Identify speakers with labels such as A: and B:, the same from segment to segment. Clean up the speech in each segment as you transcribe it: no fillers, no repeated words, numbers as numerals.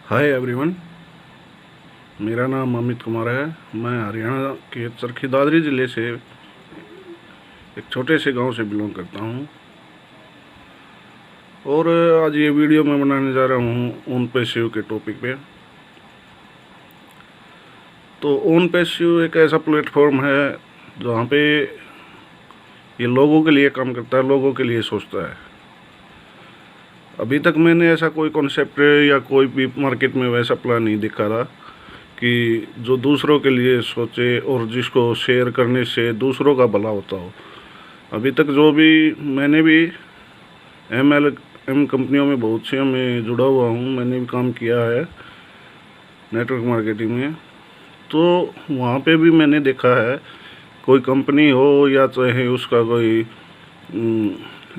A: Hi everyone, मेरा नाम अमित कुमार है। मैं हरियाणा के चरखी दादरी ज़िले से एक छोटे से गांव से बिलोंग करता हूं। और आज ये वीडियो मैं बनाने जा रहा हूं ओन पैसिव के टॉपिक पे। तो ओन पैसिव एक ऐसा प्लेटफॉर्म है जहां पे ये लोगों के लिए काम करता है, लोगों के लिए सोचता है। अभी तक मैंने ऐसा कोई कॉन्सेप्ट या कोई भी मार्केट में वैसा प्लान नहीं देखा था कि जो दूसरों के लिए सोचे और जिसको शेयर करने से दूसरों का भला होता हो। अभी तक जो भी मैंने भी MLM कंपनियों में बहुत से मैं जुड़ा हुआ हूँ, मैंने भी काम किया है नेटवर्क मार्केटिंग में। तो वहाँ पे भी मैंने देखा है, कोई कंपनी हो या चाहे उसका कोई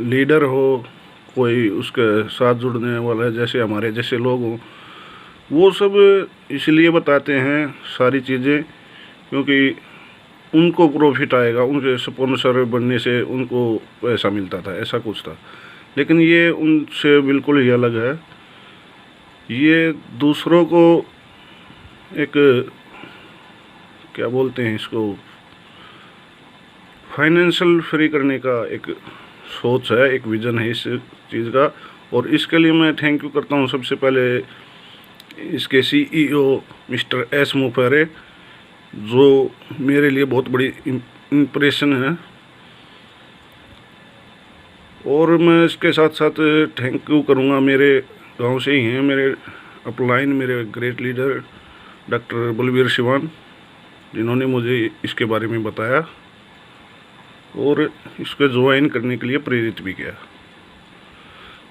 A: लीडर हो, कोई उसके साथ जुड़ने वाला है, जैसे हमारे जैसे लोग हों, वो सब इसलिए बताते हैं सारी चीज़ें क्योंकि उनको प्रॉफिट आएगा, उनके स्पॉन्सर बनने से उनको पैसा मिलता था, ऐसा कुछ था। लेकिन ये उनसे बिल्कुल ही अलग है। ये दूसरों को एक क्या बोलते हैं इसको, फाइनेंशियल फ्री करने का एक सोच है, एक विज़न है इस चीज़ का। और इसके लिए मैं थैंक यू करता हूँ सबसे पहले इसके CEO मिस्टर एस मुफेरे, जो मेरे लिए बहुत बड़ी इम्प्रेशन है। और मैं इसके साथ साथ थैंक यू करूँगा, मेरे गांव से ही हैं मेरे अपलाइन, मेरे great leader doctor Balveer Siwan, जिन्होंने मुझे इसके बारे में बताया और इसको ज्वाइन करने के लिए प्रेरित भी किया।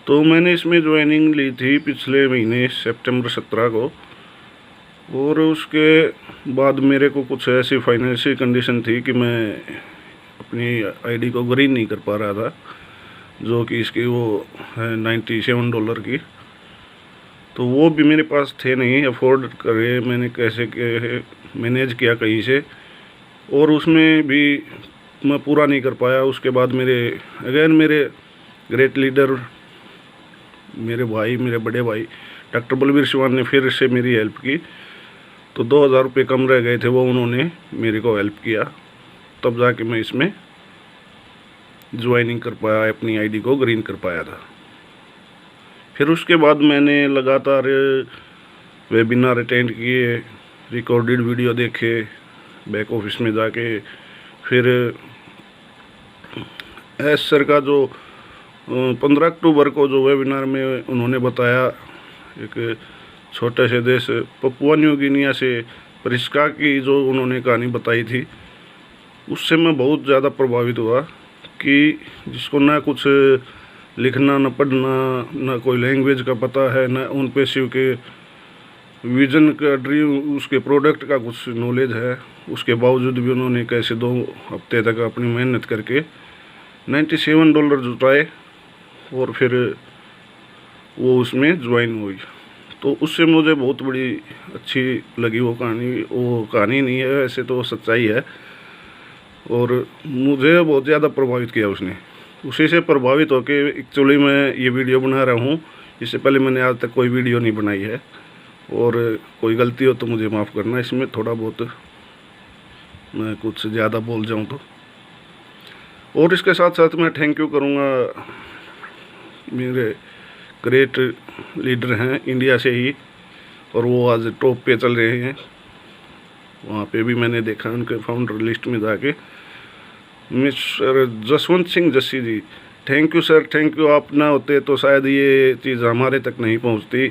A: तो मैंने इसमें ज्वाइनिंग ली थी पिछले महीने सितंबर 17 को। और उसके बाद मेरे को कुछ ऐसी फाइनेंशियल कंडीशन थी कि मैं अपनी आईडी को ग्रीन नहीं कर पा रहा था, जो कि इसकी वो है $97 की। तो वो भी मेरे पास थे नहीं, अफोर्ड करे मैंने कैसे मैनेज किया कहीं से, और उसमें भी मैं पूरा नहीं कर पाया। उसके बाद मेरे ग्रेट लीडर, मेरे बड़े भाई डॉक्टर बलवीर सिवान ने फिर से मेरी हेल्प की। तो 2000 रुपये कम रह गए थे, वो उन्होंने मेरे को हेल्प किया, तब जाके मैं इसमें ज्वाइनिंग कर पाया, अपनी आईडी को ग्रीन कर पाया था। फिर उसके बाद मैंने लगातार वेबिनार अटेंड किए, रिकॉर्डेड वीडियो देखे बैक ऑफिस में जाके। फिर एस सर का जो 15 अक्टूबर को जो वेबिनार में उन्होंने बताया, एक छोटे से देश पपुआ न्यू गिनिया से परिस्का की जो उन्होंने कहानी बताई थी, उससे मैं बहुत ज़्यादा प्रभावित हुआ कि जिसको ना कुछ लिखना, न पढ़ना, न कोई लैंग्वेज का पता है, न उन पैसिव के विज़न का ड्रीम, उसके प्रोडक्ट का कुछ नॉलेज है, उसके बावजूद भी उन्होंने कैसे 2 हफ्ते तक अपनी मेहनत करके $97 जुटाए और फिर वो उसमें ज्वाइन हुई। तो उससे मुझे बहुत बड़ी अच्छी लगी वो कहानी। वो कहानी नहीं है, वैसे तो सच्चाई है, और मुझे बहुत ज़्यादा प्रभावित किया उसने। उसी से प्रभावित होके एक्चुअली मैं ये वीडियो बना रहा हूँ। इससे पहले मैंने आज तक कोई वीडियो नहीं बनाई है, और कोई गलती हो तो मुझे माफ़ करना, इसमें थोड़ा बहुत मैं कुछ ज़्यादा बोल जाऊँ तो। और इसके साथ साथ मैं थैंक यू करूँगा, मेरे ग्रेट लीडर हैं इंडिया से ही, और वो आज टॉप पे चल रहे हैं। वहाँ पे भी मैंने देखा उनके फाउंडर लिस्ट में जाके, mister Jaswant Singh Jassi ji, thank you sir, thank you. आप ना होते तो शायद ये चीज़ हमारे तक नहीं पहुँचती।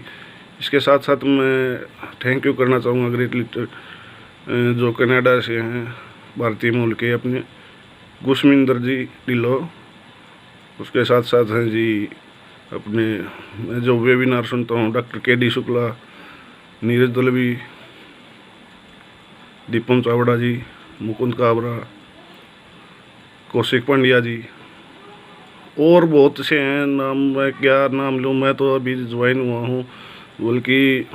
A: इसके साथ साथ मैं थैंक यू करना चाहूँगा ग्रेट लीडर जो कनाडा से हैं, भारतीय मूल के, अपने गुशमिंदर जी ढिल्लो। उसके साथ साथ हैं जी अपने, मैं जो वेबिनार सुनता हूँ, डॉक्टर KD शुक्ला, नीरज दलवी, दीपम चावड़ा जी, मुकुंद काबरा, कौशिक पांड्या जी, और बहुत से हैं। नाम मैं क्या नाम लूँ, मैं तो अभी ज्वाइन हुआ हूँ, बल्कि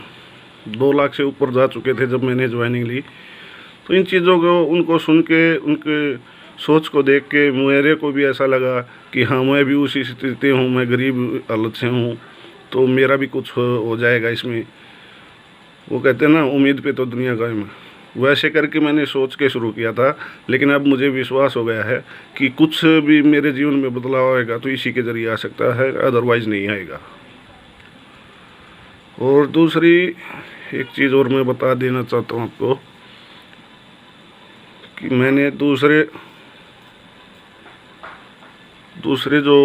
A: 2 लाख से ऊपर जा चुके थे जब मैंने ज्वाइनिंग ली। तो इन चीज़ों को, उनको सुन के, उनके सोच को देख के मेरे को भी ऐसा लगा कि हाँ, मैं भी उसी स्थिति हूँ, मैं गरीब हालत से हूँ, तो मेरा भी कुछ हो जाएगा इसमें। वो कहते हैं ना, उम्मीद पे तो दुनिया कायम है। वैसे करके मैंने सोच के शुरू किया था, लेकिन अब मुझे विश्वास हो गया है कि कुछ भी मेरे जीवन में बदलाव आएगा तो इसी के ज़रिए आ सकता है, अदरवाइज़ नहीं आएगा। और दूसरी एक चीज़ और मैं बता देना चाहता हूँ आपको कि मैंने दूसरे जो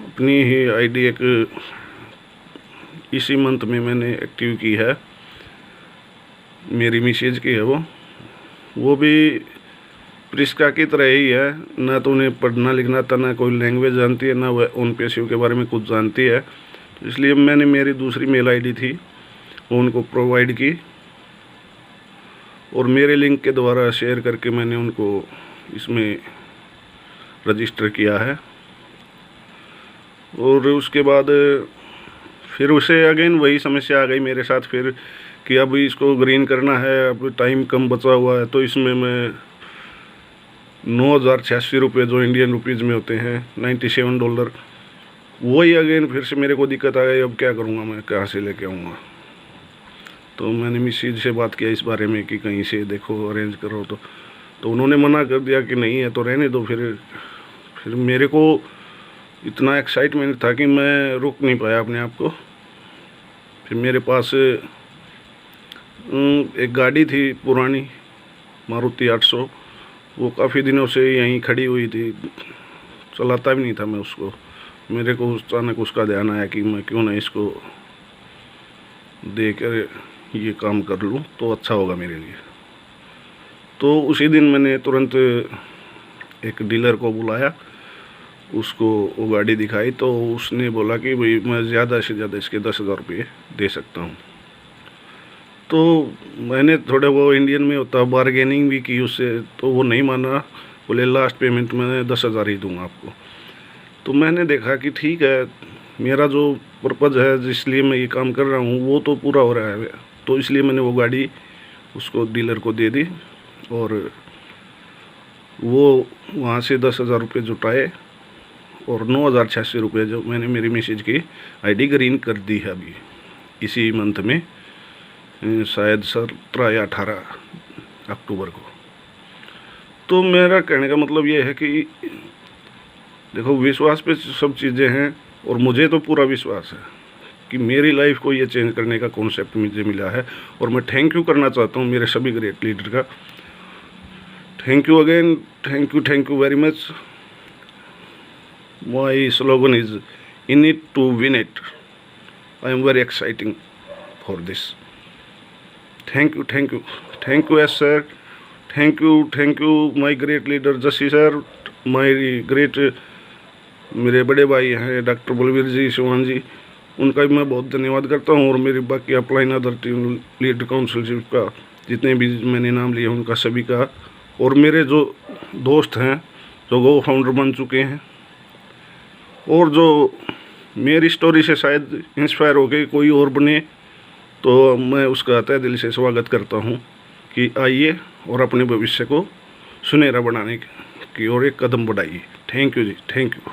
A: अपनी ही आईडी एक इसी मंथ में मैंने एक्टिव की है, मेरी मिसेज की है, वो भी प्रिस्का की तरह ही है। ना तो उन्हें पढ़ना लिखना था, ना कोई लैंग्वेज जानती है, ना वह उन पेशों के बारे में कुछ जानती है। तो इसलिए मैंने मेरी दूसरी मेल आईडी थी वो उनको प्रोवाइड की और मेरे लिंक के द्वारा शेयर करके मैंने उनको इसमें रजिस्टर किया है। और उसके बाद फिर उसे अगेन वही समस्या आ गई मेरे साथ फिर कि अब इसको ग्रीन करना है, अब टाइम कम बचा हुआ है, तो इसमें मैं 9,086 रुपये जो इंडियन रुपीज़ में होते हैं, $97, वही अगेन फिर से मेरे को दिक्कत आ गई। अब क्या करूँगा मैं, कहाँ से लेके आऊँगा? तो मैंने मिसेज से बात किया इस बारे में कि कहीं से देखो, अरेंज करो। तो उन्होंने मना कर दिया कि नहीं है तो रहने दो। फिर मेरे को इतना एक्साइटमेंट था कि मैं रुक नहीं पाया अपने आप को। फिर मेरे पास एक गाड़ी थी पुरानी मारुति 800, वो काफ़ी दिनों से यहीं खड़ी हुई थी, चलाता भी नहीं था मैं उसको। मेरे को अचानक उसका ध्यान आया कि मैं क्यों ना इसको देकर ये काम कर लूँ तो अच्छा होगा मेरे लिए। तो उसी दिन मैंने तुरंत एक डीलर को बुलाया, उसको वो गाड़ी दिखाई, तो उसने बोला कि भाई मैं ज़्यादा से ज़्यादा इसके 10,000 रुपये दे सकता हूँ। तो मैंने थोड़े, वो इंडियन में होता, बारगेनिंग भी की उससे, तो वो नहीं माना, बोले लास्ट पेमेंट मैं 10,000 ही दूँगा आपको। तो मैंने देखा कि ठीक है, मेरा जो पर्पज़ है जिसलिए मैं ये काम कर रहा हूँ वो तो पूरा हो रहा है, तो इसलिए मैंने वो गाड़ी उसको डीलर को दे दी और वो वहाँ से 10,000 रुपये जुटाए और 9,086 रुपये जो मैंने मेरी मैसेज की आईडी ग्रीन कर दी है अभी इसी मंथ में, शायद 17 या 18 अक्टूबर को। तो मेरा कहने का मतलब ये है कि देखो, विश्वास पे सब चीज़ें हैं और मुझे तो पूरा विश्वास है कि मेरी लाइफ को ये चेंज करने का कॉन्सेप्ट मुझे मिला है। और मैं थैंक यू करना चाहता हूँ मेरे सभी ग्रेट लीडर का। Thank you again, thank you very much. My slogan is in it to win it. I am very exciting for this. Thank you yes sir, thank you my great leader Jassi sir, my great मेरे बड़े भाई हैं doctor Balveer ji, Shivan ji, उनका भी मैं बहुत धन्यवाद करता हूँ। और मेरी बाकी अपलाइन अदर टीम लीडर काउंसिलशिप का जितने भी मैंने नाम लिए उनका सभी का, और मेरे जो दोस्त हैं जो गो फाउंडर बन चुके हैं और जो मेरी स्टोरी से शायद इंस्पायर हो के कोई और बने, तो मैं उसका तहे दिल से स्वागत करता हूँ कि आइए और अपने भविष्य को सुनहरा बनाने की ओर एक कदम बढ़ाइए। Thank you ji, thank you.